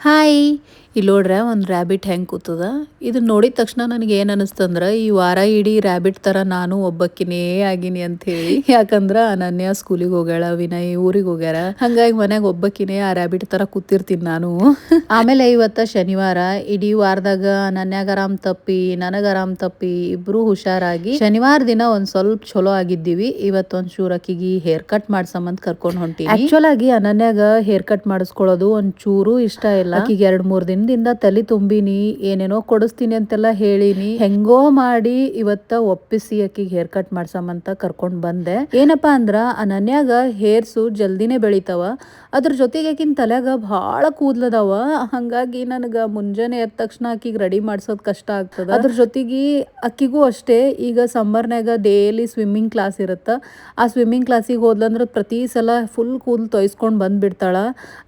Hi ಇಲ್ಲಿ ನೋಡ್ರೆ ಒಂದು ರ್ಯಾಬಿಟ್ ಹೆಂಗೆ ಕೂತದ ಇದನ್ನ ನೋಡಿದ ತಕ್ಷಣ ನನಗೆ ಏನು ಅನಿಸ್ತಂದ್ರೆ ಈ ವಾರ ಇಡೀ ರ್ಯಾಬಿಟ್ ಥರ ನಾನು ಒಬ್ಬಕ್ಕಿನೇ ಆಗಿನಿ ಅಂತ ಹೇಳಿ ಯಾಕಂದ್ರೆ ಅನನ್ಯ ಸ್ಕೂಲಿಗೆ ಹೋಗ್ಯಾಳ ವಿನಯ್ ಊರಿಗೆ ಹೋಗ್ಯಾರ ಹಂಗಾಗಿ ಮನ್ಯಾಗ ಒಬ್ಬಕ್ಕಿನೇ ಆ ರ್ಯಾಬಿಟ್ ಥರ ಕೂತಿರ್ತೀನಿ ನಾನು ಆಮೇಲೆ ಇವತ್ತ ಶನಿವಾರ ಇಡೀ ವಾರದಾಗ ಅನನ್ಯಾಗ ಆರಾಮ್ ತಪ್ಪಿ ನನಗ ಆರಾಮ್ ತಪ್ಪಿ ಇಬ್ರು ಹುಷಾರಾಗಿ ಶನಿವಾರ ದಿನ ಒಂದ್ ಸ್ವಲ್ಪ ಚಲೋ ಆಗಿದ್ದೀವಿ ಇವತ್ತು ಒಂದ್ ಶೂರಕ್ಕಿಗೆ ಹೇರ್ ಕಟ್ ಮಾಡ್ಸಮಂತ ಕರ್ಕೊಂಡು ಹೊಂಟೀನಿ ಆಕ್ಚುಲ್ ಆಗಿ ಅನನ್ಯಾಗ ಹೇರ್ ಕಟ್ ಮಾಡಿಸ್ಕೊಳ್ಳೋದು ಒಂದ್ ಚೂರು ಇಷ್ಟ ಇಲ್ಲ ಆಕಿಗೆ 2-3 ದಿನದಿಂದ ತಲೆ ತುಂಬಿನಿ ಏನೇನೋ ಕೊಡಿಸ್ತೀನಿ ಅಂತೆಲ್ಲ ಹೇಳಿನಿ ಹೆಂಗೋ ಮಾಡಿ ಇವತ್ತ ಒಪ್ಪಿಸಿ ಆಕಿಗೆ ಹೇರ್ ಕಟ್ ಮಾಡ್ಸಮಂತ ಕರ್ಕೊಂಡ್ ಬಂದೆ ಏನಪ್ಪಾ ಅಂದ್ರ ಅನನ್ಯಾಗ ಹೇರ್ಸು ಜಲ್ದಿನೇ ಬೆಳಿತಾವ ಅದ್ರ ಜೊತೆಗೆ ಆಕಿನ ತಲೆಯಾಗ ಬಹಳ ಕೂದ್ಲದಾವ ಹಂಗಾಗಿ ನನಗ ಮುಂಜಾನೆ ಎದ್ದ ತಕ್ಷಣ ಆಕಿಗೆ ರೆಡಿ ಮಾಡ್ಸೋದ್ ಕಷ್ಟ ಆಗ್ತದ ಅದ್ರ ಜೊತೆಗೆ ಅಕ್ಕಿಗೂ ಅಷ್ಟೇ ಈಗ ಸಮ್ಮರ್ನಾಗ ಡೈಲಿ ಸ್ವಿಮ್ಮಿಂಗ್ ಕ್ಲಾಸ್ ಇರುತ್ತ ಆ ಸ್ವಿಮ್ಮಿಂಗ್ ಕ್ಲಾಸಿಗೆ ಹೋದ್ಲಂದ್ರ ಪ್ರತಿ ಸಲ ಫುಲ್ ಕೂದಲು ತೊಯ್ಸ್ಕೊಂಡ್ ಬಂದ್ಬಿಡ್ತಾಳ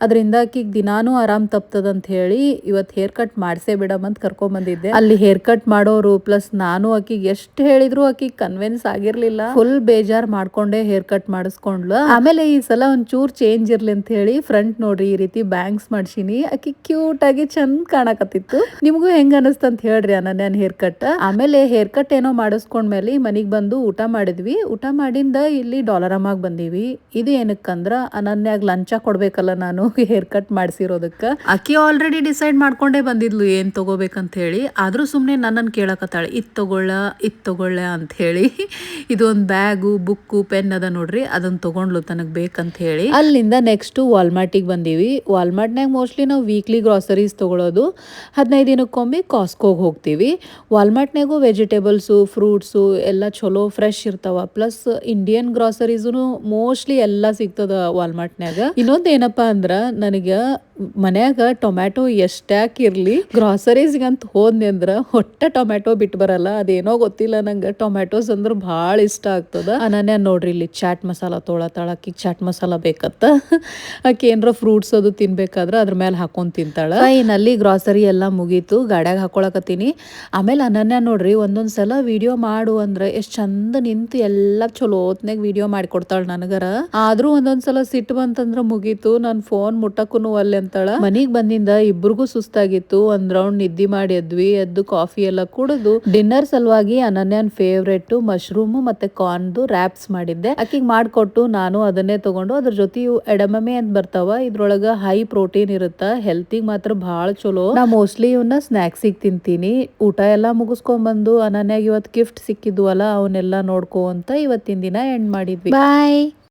ಅದರಿಂದ ಆಕಿಗೆ ದಿನಾನು ಆರಾಮ್ ತಪ್ತದ ಅಂತ ಹೇಳಿ ಇವತ್ತು ಹೇರ್ ಕಟ್ ಮಾಡ್ಸೇ ಬಿಡಮಂತ ಕರ್ಕೊಂಡ್ ಬಂದಿದ್ದೆ ಅಲ್ಲಿ ಹೇರ್ ಕಟ್ ಮಾಡೋರು ಪ್ಲಸ್ ನಾನು ಆಕಿಗೆ ಎಷ್ಟು ಹೇಳಿದ್ರು ಆಕಿಗೆ ಕನ್ವಿನ್ಸ್ ಆಗಿರ್ಲಿಲ್ಲ ಫುಲ್ ಬೇಜಾರ್ ಮಾಡ್ಕೊಂಡೆ ಹೇರ್ ಕಟ್ ಮಾಡಿಸ್ಕೊಂಡ್ಲು ಆಮೇಲೆ ಈ ಸಲ ಒಂಚೂರ್ ಚೇಂಜ್ ಇರ್ಲಿ ಅಂತ ಹೇಳಿ ಫ್ರಂಟ್ ನೋಡ್ರಿ ಈ ರೀತಿ ಬ್ಯಾಂಗ್ಸ್ ಮಾಡ್ಸಿನಿ ಆಕಿ ಕ್ಯೂಟ್ ಆಗಿ ಚಂದ ಕಾಣಕತ್ತಿತ್ತು ನಿಮ್ಗೂ ಹೆಂಗ ಅನಸ್ತ ಅಂತ ಹೇಳ್ರಿ ಅನನ್ಯನ್ ಹೇರ್ ಕಟ್ ಆಮೇಲೆ ಹೇರ್ ಕಟ್ ಏನೋ ಮಾಡಿಸ್ಕೊಂಡ್ಮೇಲೆ ಮನಿಗ್ ಬಂದು ಊಟ ಮಾಡಿದ್ವಿ ಊಟ ಮಾಡಿಂದ ಇಲ್ಲಿ ಡಾಲರಮ್ಮಾಗ ಬಂದೀವಿ ಇದು ಏನಕ್ಕಂದ್ರ ಅನನ್ಯಾಗ ಲಂಚ ಕೊಡ್ಬೇಕಲ್ಲ ನಾನು ಹೇರ್ ಕಟ್ ಮಾಡ್ಸಿರೋದಕ್ಕ ಅಕ್ಕಿ ಆಲ್ರೆಡಿ ಡಿಸೈಡ್ ಮಾಡ್ಕೊಂಡೇ ಬಂದಿದ್ಲು ಏನ್ ತಗೋಬೇಕಂತ ಹೇಳಿ ಆದ್ರೂ ಸುಮ್ನೆ ನನ್ನನ್ನು ಕೇಳಕತ್ತಾಳೆ ಇದ್ ತಗೊಳ್ಳ ಅಂತ ಹೇಳಿ ಇದೊಂದು ಬ್ಯಾಗು ಬುಕ್ಕು ಪೆನ್ ಅದ ನೋಡ್ರಿ ಅದನ್ನ ತಗೊಂಡ್ಲು ತನಗ್ ಬೇಕಂತ ಹೇಳಿ ಅಲ್ಲಿಂದ ನೆಕ್ಸ್ಟ್ ವಾಲ್ಮಾರ್ಟಿಗೆ ಬಂದೀವಿ ವಾಲ್ಮಾರ್ಟ್ನಾಗ ಮೋಸ್ಟ್ಲಿ ನಾವು ವೀಕ್ಲಿ ಗ್ರಾಸರೀಸ್ ತಗೊಳ್ಳೋದು 15 ದಿನಕ್ಕೊಮ್ಮೆ ಕಾಸ್ಕೋಗೆ ಹೋಗ್ತೀವಿ ವಾಲ್ಮಾರ್ಟ್ನಾಗೂ ವೆಜಿಟೇಬಲ್ಸು ಫ್ರೂಟ್ಸು ಎಲ್ಲ ಚಲೋ ಫ್ರೆಶ್ ಇರ್ತಾವ ಪ್ಲಸ್ ಇಂಡಿಯನ್ ಗ್ರಾಸರೀಸು ಮೋಸ್ಟ್ಲಿ ಎಲ್ಲ ಸಿಗ್ತದ ವಾಲ್ಮಾರ್ಟ್ನಾಗ ಇನ್ನೊಂದು ಏನಪ್ಪಾ ಅಂದ್ರ ನನಗೆ ಮನ್ಯಾಗ ಟೊಮ್ಯಾಟೊ ಎಷ್ಟ್ಯಾಕ್ ಇರ್ಲಿ ಗ್ರಾಸರೀಸ್ಗಂತ ಹೋದ್ನಿ ಅಂದ್ರ ಹೊಟ್ಟೆ ಟೊಮ್ಯಾಟೊ ಬಿಟ್ಟು ಬರಲ್ಲ ಅದೇನೋ ಗೊತ್ತಿಲ್ಲ ನಂಗೆ ಟೊಮ್ಯಾಟೋಸ್ ಅಂದ್ರ ಭಾಳ ಇಷ್ಟ ಆಗ್ತದ ಅನನ್ಯ ನೋಡ್ರಿ ಇಲ್ಲಿ ಚಾಟ್ ಮಸಾಲ ತೊಳತಾಳ ಆಕಿಗೆ ಚಾಟ್ ಮಸಾಲ ಬೇಕತ್ತ ಆಕಿ ಏನ್ರ ಫ್ರೂಟ್ಸ್ ಅದು ತಿನ್ಬೇಕಾದ್ರ ಅದ್ರ ಮೇಲೆ ಹಾಕೊಂಡ್ ತಿಂತಾಳ ಫೈನಲ್ಲಿ ಗ್ರಾಸರಿ ಎಲ್ಲ ಮುಗೀತು ಗಾಡ್ಯಾಗ ಹಾಕೊಳಕತ್ತೀನಿ ಆಮೇಲೆ ಅನನ್ಯ ನೋಡ್ರಿ ಒಂದೊಂದ್ಸಲ ವಿಡಿಯೋ ಮಾಡು ಅಂದ್ರೆ ಎಷ್ಟ್ ಚಂದ ನಿಂತು ಎಲ್ಲ ಚಲೋ ಹೊತ್ನಾಗ ವಿಡಿಯೋ ಮಾಡಿಕೊಡ್ತಾಳ ನನಗರ ಆದ್ರೂ ಒಂದೊಂದ್ಸಲ ಸಿಟ್ಟು ಬಂತಂದ್ರ ಮುಗೀತು ನನ್ ಫೋನ್ ಮುಟ್ಟಕ್ಕೂನು ಒಲ್ಲೆ ಅಂತಾಳ ಮನಿಗ್ ಬಂದಿಂದ ಇಬ್ರಿಗೂ ಸುಸ್ತಾಗಿತ್ತು ಒಂದ್ ರೌಂಡ್ ನಿದ್ದಿ ಮಾಡಿ ಎದ್ದು ಕಾಫಿ ಎಲ್ಲ ಕುಡಿದು ಡಿನ್ನರ್ ಸಲುವಾಗಿ ಅನನ್ಯನ್ ಫೇವ್ರೇಟ್ ಮಶ್ರೂಮ್ ಮತ್ತೆ ಕಾರ್ನ್ದು ರ್ಯಾಪ್ಸ್ ಮಾಡಿದ್ದೆ ಆಕಿಗ್ ಮಾಡ್ಕೊಟ್ಟು ನಾನು ಅದನ್ನೇ ತಗೊಂಡು ಅದ್ರ ಜೊತೆ ಇವು ಎಡಮಮೆ ಅಂತ ಬರ್ತಾವ ಇದ್ರೊಳಗ ಹೈ ಪ್ರೋಟೀನ್ ಇರುತ್ತ ಹೆಲ್ತಿಗ್ ಮಾತ್ರ ಬಹಳ ಚಲೋ ನಾ ಮೋಸ್ಟ್ಲಿ ಇವನ್ನ ಸ್ನಾಕ್ಸಿಗೆ ತಿಂತೀನಿ ಊಟ ಎಲ್ಲಾ ಮುಗಿಸ್ಕೊಂಡ್ ಬಂದು ಅನನ್ಯಾಗ ಇವತ್ ಗಿಫ್ಟ್ ಸಿಕ್ಕಿದ್ವಲ್ಲ ಅವನ್ನೆಲ್ಲಾ ನೋಡ್ಕೋ ಅಂತ ಇವತ್ತಿನ ದಿನ ಎಂಡ್ ಮಾಡಿದ್ವಿ ಬಾಯ್.